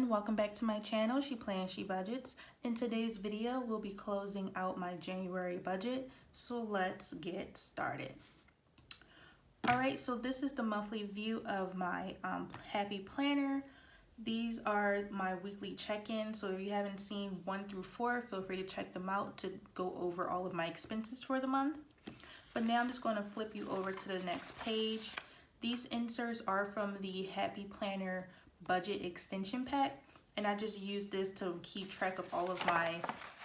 everyone, welcome back to my channel, She Plans, She Budgets. In today's video, we'll be closing out my January budget, so let's get started. Alright, so this is the monthly view of my Happy Planner. These are my weekly check-ins, so if you haven't seen 1 through 4, feel free to check them out to go over all of my expenses for the month. But now I'm just going to flip you over to the next page. These inserts are from the Happy Planner budget extension pack, and I just use this to keep track of all of my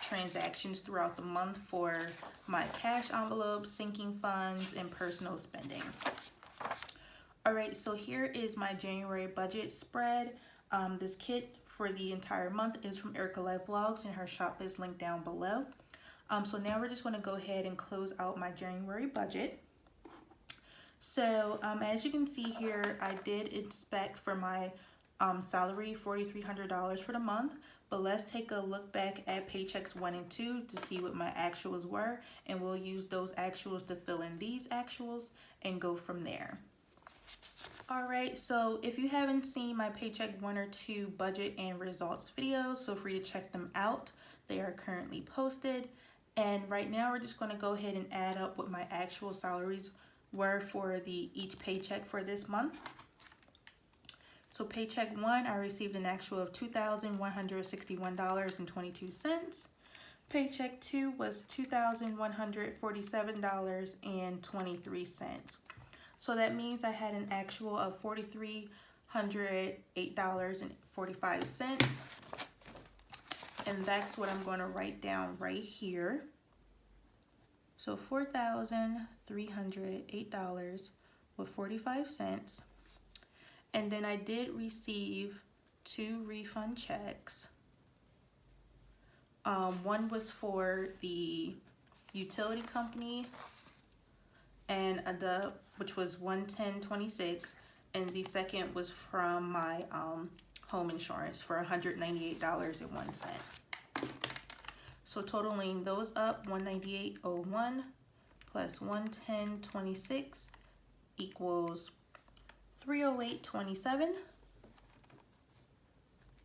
transactions throughout the month for my cash envelopes, sinking funds, and personal spending. Alright, so here is my January budget spread. This kit for the entire month is from Erica Life Vlogs, and her shop is linked down below. So now we're just going to go ahead and close out my January budget. So as you can see here, I did inspect for my salary $4,300 for the month, but let's take a look back at paychecks 1 and 2 to see what my actuals were, and we'll use those actuals to fill in these actuals and go from there. Alright, so if you haven't seen my paycheck 1 or 2 budget and results videos, feel free to check them out. They are currently posted, and right now we're just going to go ahead and add up what my actual salaries were for each paycheck for this month. So paycheck 1, I received an actual of $2,161.22. Paycheck 2 was $2,147.23. So that means I had an actual of $4,308.45. And that's what I'm going to write down right here. So $4,308.45. And then I did receive 2 refund checks. One was for the utility company, and which was $110.26, and the second was from my home insurance for $198.01. So totaling those up, $198.01 plus $110.26 equals $308.27.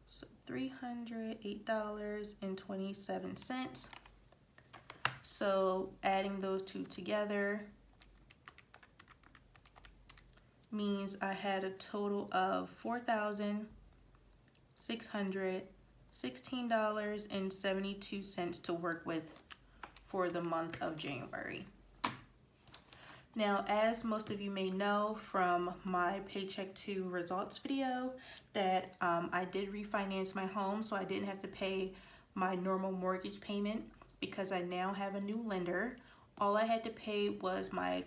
So $308.27. So adding those two together means I had a total of $4,616.72 to work with for the month of January. Now, as most of you may know from my Paycheck 2 results video, that I did refinance my home, so I didn't have to pay my normal mortgage payment because I now have a new lender. All I had to pay was my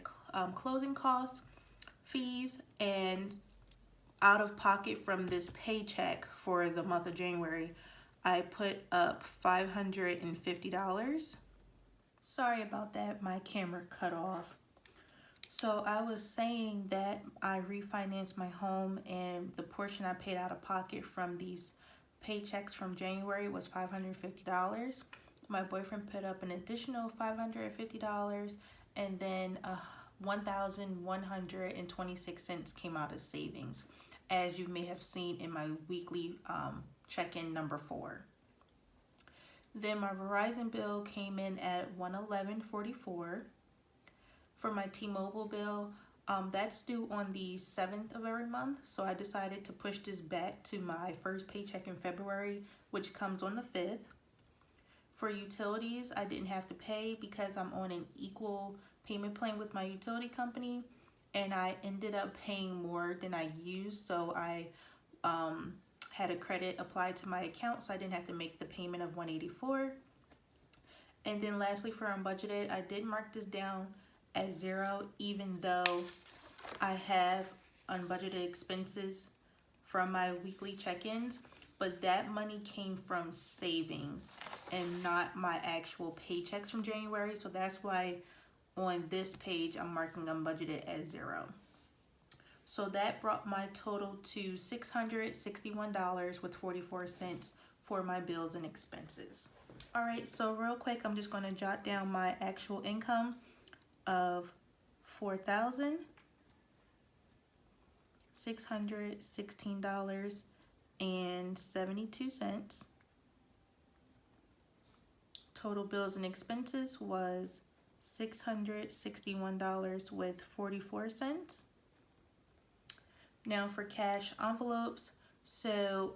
closing costs, fees, and out of pocket from this paycheck for the month of January, I put up $550. Sorry about that, my camera cut off. So I was saying that I refinanced my home, and the portion I paid out of pocket from these paychecks from January was $550. My boyfriend put up an additional $550, and then $1,126 came out of savings, as you may have seen in my weekly check-in number 4. Then my Verizon bill came in at $111.44. For my T-Mobile bill, that's due on the 7th of every month, so I decided to push this back to my first paycheck in February, which comes on the 5th. For utilities, I didn't have to pay because I'm on an equal payment plan with my utility company, and I ended up paying more than I used, so I had a credit applied to my account, so I didn't have to make the payment of $184. And then lastly, for unbudgeted, I did mark this down at 0, even though I have unbudgeted expenses from my weekly check-ins, but that money came from savings and not my actual paychecks from January, so that's why on this page I'm marking unbudgeted at 0. So that brought my total to $661.44 for my bills and expenses. Alright, so real quick, I'm just going to jot down my actual income of $4,616.24. $2.72. Total bills and expenses was $661.44. Now for cash envelopes, so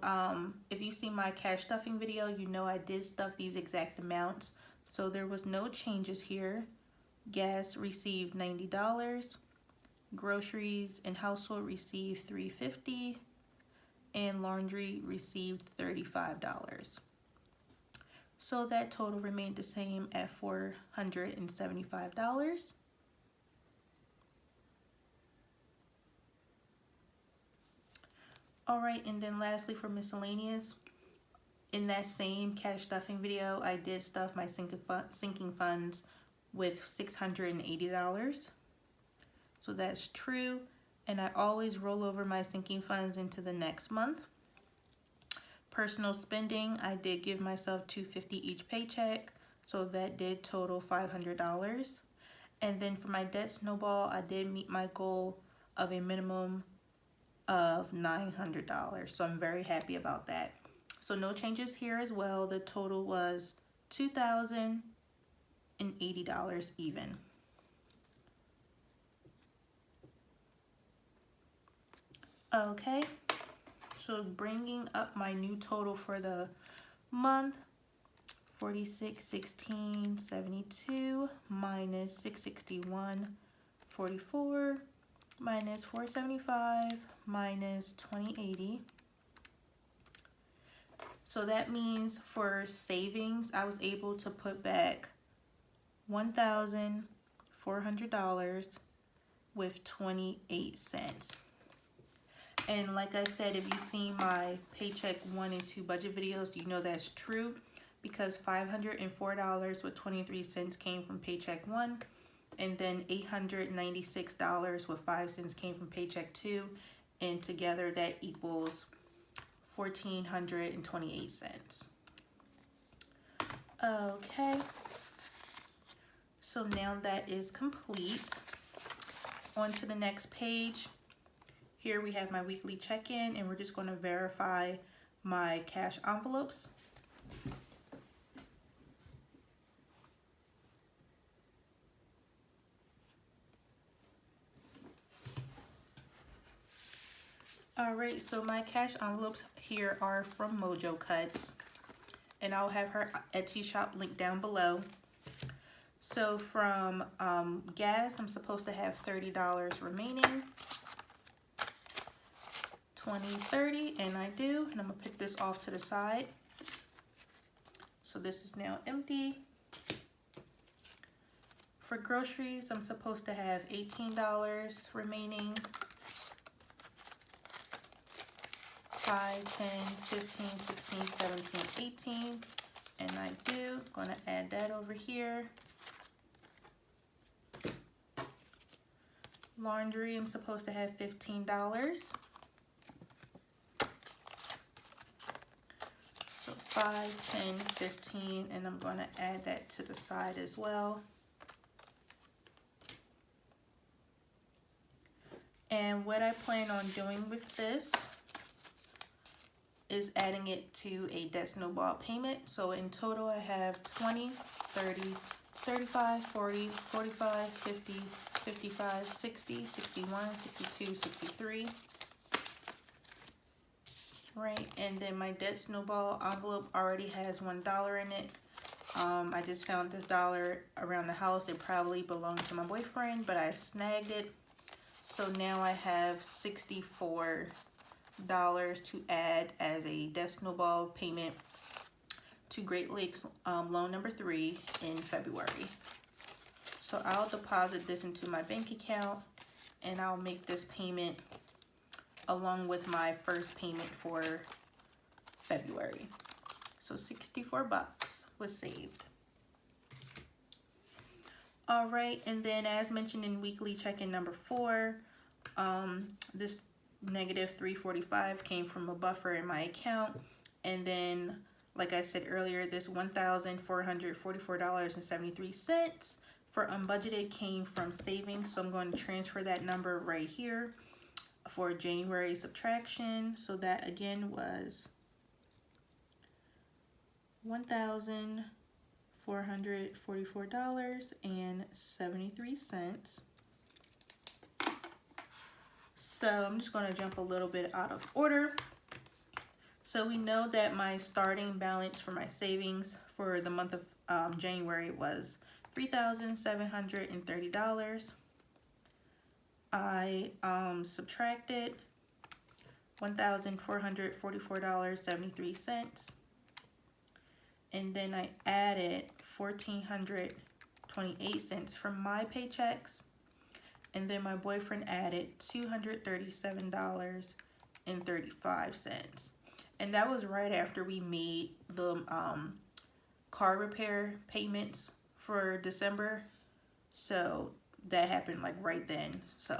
if you see my cash stuffing video, you know I did stuff these exact amounts. So there was no changes here. Gas received $90, groceries and household received $3.50, and laundry received $35. So that total remained the same at $475. Alright, and then lastly for miscellaneous, in that same cash stuffing video, I did stuff my sinking funds with $680. So that's true, and I always roll over my sinking funds into the next month. Personal spending, I did give myself $250 each paycheck, so that did total $500. And then for my debt snowball, I did meet my goal of a minimum of $900, so I'm very happy about that. So no changes here as well. The total was $2,080 even. Okay, so bringing up my new total for the month, 4616.72 minus 661.44 minus 475 minus 2080. So that means for savings, I was able to put back $1,400 with 28 cents. And like I said, if you've seen my paycheck 1 and 2 budget videos, you know that's true, because $504 with 23 cents came from paycheck 1, and then $896 with 5 cents came from paycheck 2, and together that equals $1,428. Okay, so now that is complete. On to the next page. Here we have my weekly check-in, and we're just going to verify my cash envelopes. Alright, so my cash envelopes here are from Mojo Cuts, and I'll have her Etsy shop linked down below. So from gas, I'm supposed to have $30 remaining. 20, and I do, and I'm gonna pick this off to the side. So this is now empty. For groceries, I'm supposed to have $18 remaining. 5, 10, 15, 16, 17, 18, and I do. Gonna add that over here. Laundry, I'm supposed to have $15. 5, 10, 15, and I'm going to add that to the side as well. And what I plan on doing with this is adding it to a debt snowball payment. So in total I have 20, 30, 35, 40, 45, 50, 55, 60, 61, 62, 63. Right, and then my debt snowball envelope already has $1 in it. I just found this dollar around the house. It probably belonged to my boyfriend, but I snagged it. So now I have $64 to add as a debt snowball payment to Great Lakes loan number 3 in February. So I'll deposit this into my bank account, and I'll make this payment along with my first payment for February. So 64 bucks was saved. All right, and then as mentioned in weekly check-in number 4, this negative $345 came from a buffer in my account, and then like I said earlier, this $1,444.73 for unbudgeted came from savings. So I'm going to transfer that number right here for January subtraction. So that again was $1,444.73. So I'm just going to jump a little bit out of order. So we know that my starting balance for my savings for the month of January was $3,730. I subtracted $1,444.73, and then I added $1,428 from my paychecks, and then my boyfriend added $237.35. And that was right after we made the car repair payments for December. So that happened like right then. So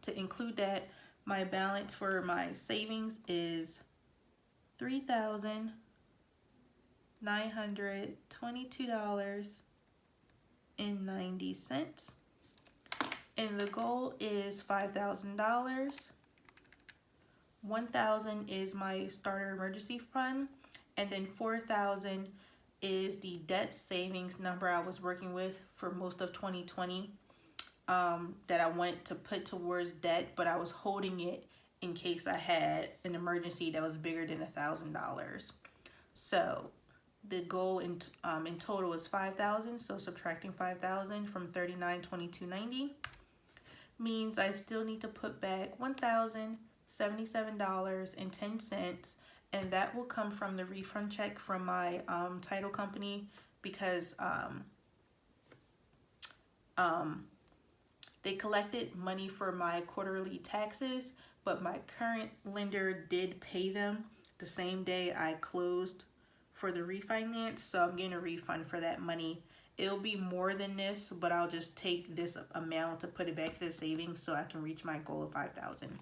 to include that, my balance for my savings is $3,922.90. And the goal is $5,000. $1,000 is my starter emergency fund, and then $4,000 is the debt savings number I was working with for most of 2020 that I wanted to put towards debt, but I was holding it in case I had an emergency that was bigger than $1,000. So the goal in total is $5,000. So subtracting $5,000 from $39,2290 means I still need to put back $1,077.10, and that will come from the refund check from my title company, because they collected money for my quarterly taxes, but my current lender did pay them the same day I closed for the refinance, so I'm getting a refund for that money. It'll be more than this, but I'll just take this amount to put it back to the savings so I can reach my goal of $5,000.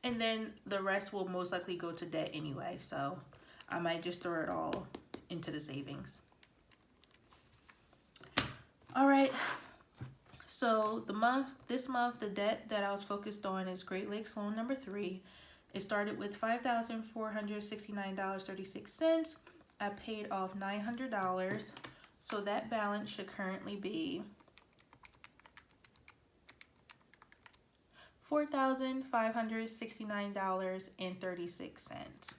And then the rest will most likely go to debt anyway, so I might just throw it all into the savings. All right, so this month, the debt that I was focused on is Great Lakes loan number 3. It started with $5,469.36. I paid off $900, so that balance should currently be $4,569.36.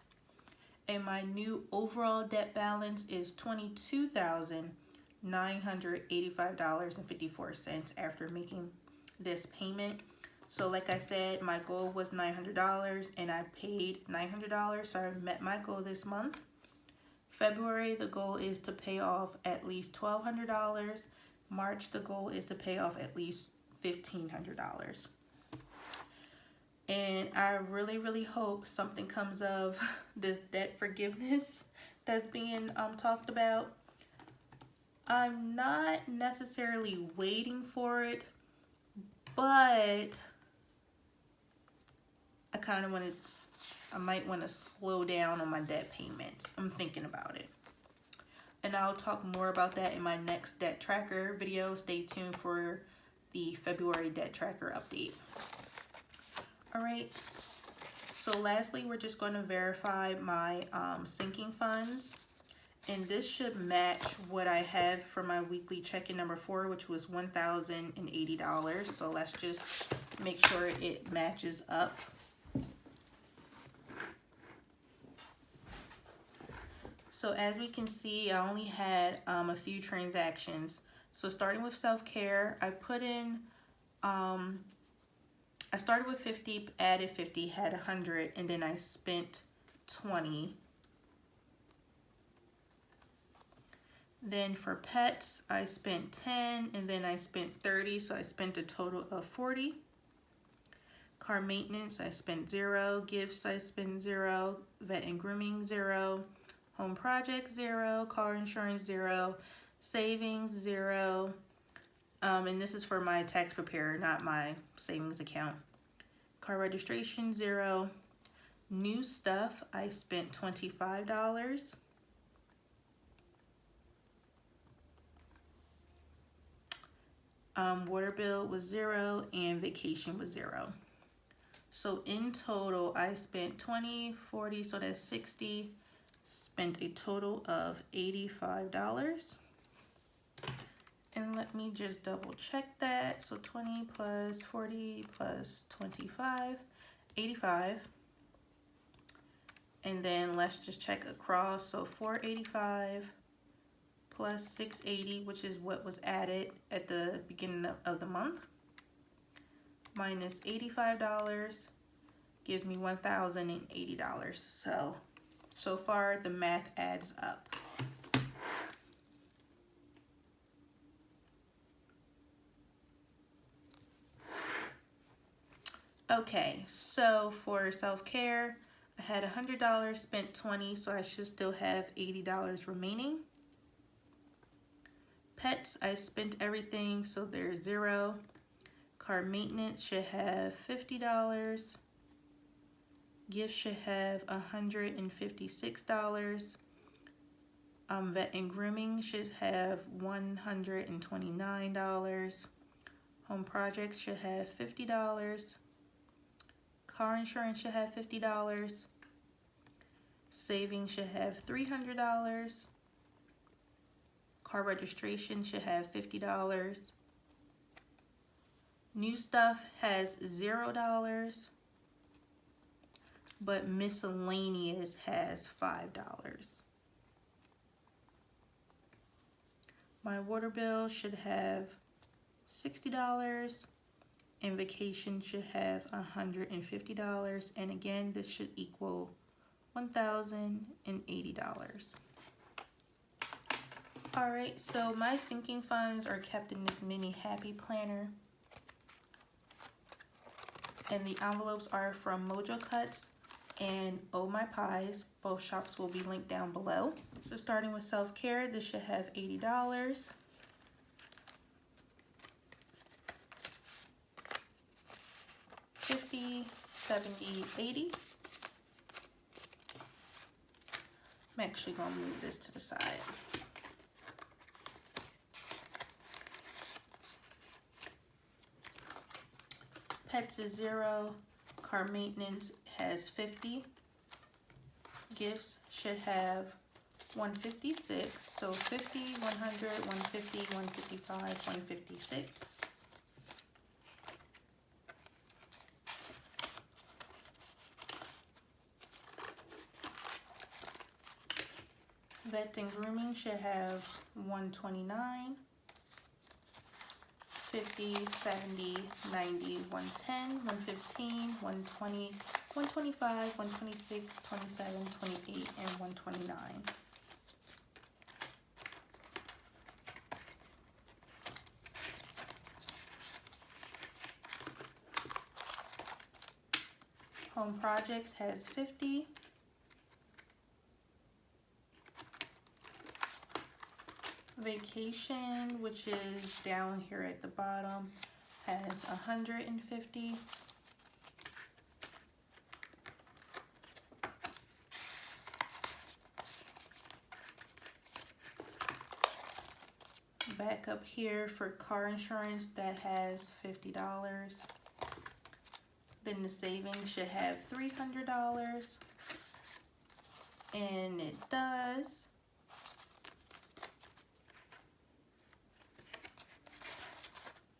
And my new overall debt balance is $22,985.54 after making this payment. So like I said, my goal was $900 and I paid $900, so I met my goal this month. February, the goal is to pay off at least $1,200. March, the goal is to pay off at least $1,500. And I really, really hope something comes of this debt forgiveness that's being talked about. I'm not necessarily waiting for it, but I might want to slow down on my debt payments. I'm thinking about it. And I'll talk more about that in my next debt tracker video. Stay tuned for the February debt tracker update. All right, so lastly, we're just going to verify my sinking funds. And this should match what I have for my weekly check-in number 4, which was $1,080. So let's just make sure it matches up. So as we can see, I only had a few transactions. So starting with self-care, I put in, I started with 50, added 50, had 100, and then I spent 20. Then for pets, I spent 10, and then I spent 30, so I spent a total of 40. Car maintenance, I spent 0. Gifts, I spent 0. Vet and grooming, 0. Home project, 0. Car insurance, 0. Savings, 0. And this is for my tax preparer, not my savings account. Car registration, 0. New stuff, I spent $25. Water bill was 0, and vacation was 0. So in total, I spent 20, 40, so that's 60, spent a total of $85. And let me just double check that. So 20 plus 40 plus 25, 85. And then let's just check across. So 485 plus 680, which is what was added at the beginning of the month, minus $85 gives me $1,080. So far the math adds up. Okay, so for self-care, I had $100, spent $20, so I should still have $80 remaining. Pets, I spent everything, so there's $0. Car maintenance should have $50. Gifts should have $156. Vet and grooming should have $129. Home projects should have $50. Car insurance should have $50. Savings should have $300. Car registration should have $50. New stuff has $0, but miscellaneous has $5. My water bill should have $60, and vacation should have $150, and again this should equal $1,080. Alright, so my sinking funds are kept in this mini happy planner, and the envelopes are from Mojo Cuts and Oh My Pies. Both shops will be linked down below. So starting with self-care, this should have $80. $50, $70, $80. I'm actually gonna move this to the side. Pets is $0. Car maintenance has $50. Gifts should have $156. So $50, $100, $150, $155, $156. Vet and grooming should have $129. 50, 70, 90, 110, 115, 120, 125, 126, 27, 28, and 129. Home projects has 50. Vacation, which is down here at the bottom, has 150. Back up here for car insurance, that has $50. Then the savings should have $300, and it does.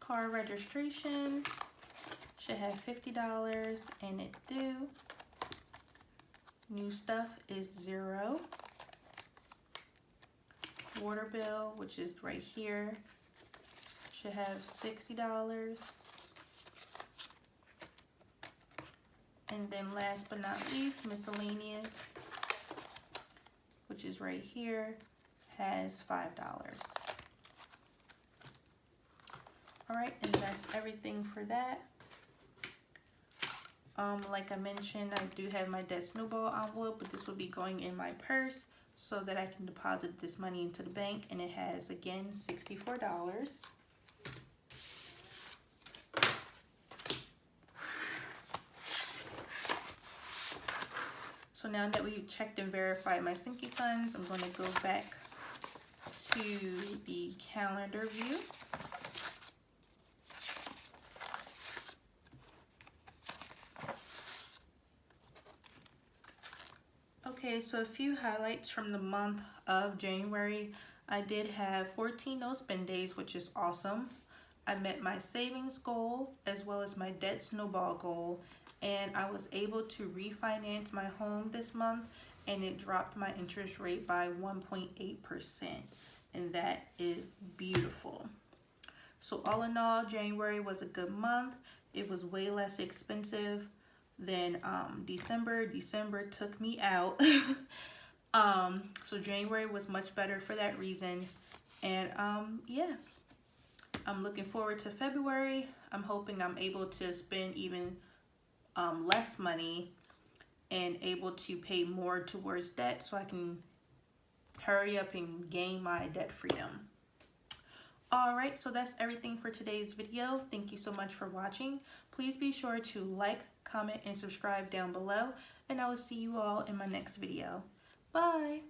Car registration should have $50, and it do. New stuff is $0. Water bill, which is right here, should have $60. And then last but not least, miscellaneous, which is right here, has $5. Alright, and that's everything for that. Like I mentioned, I do have my debt Snowball envelope, but this will be going in my purse so that I can deposit this money into the bank, and it has, again, $64. So now that we've checked and verified my sinking funds, I'm going to go back to the calendar view. Okay, so a few highlights from the month of January. I did have 14 no spend days, which is awesome. I met my savings goal as well as my debt snowball goal, and I was able to refinance my home this month, and it dropped my interest rate by 1.8%, and that is beautiful. So all in all, January was a good month. It was way less expensive than December. December took me out. So January was much better for that reason. And yeah, I'm looking forward to February. I'm hoping I'm able to spend even less money and able to pay more towards debt so I can hurry up and gain my debt freedom. Alright, so that's everything for today's video. Thank you so much for watching. Please be sure to like, comment, and subscribe down below, and I will see you all in my next video. Bye!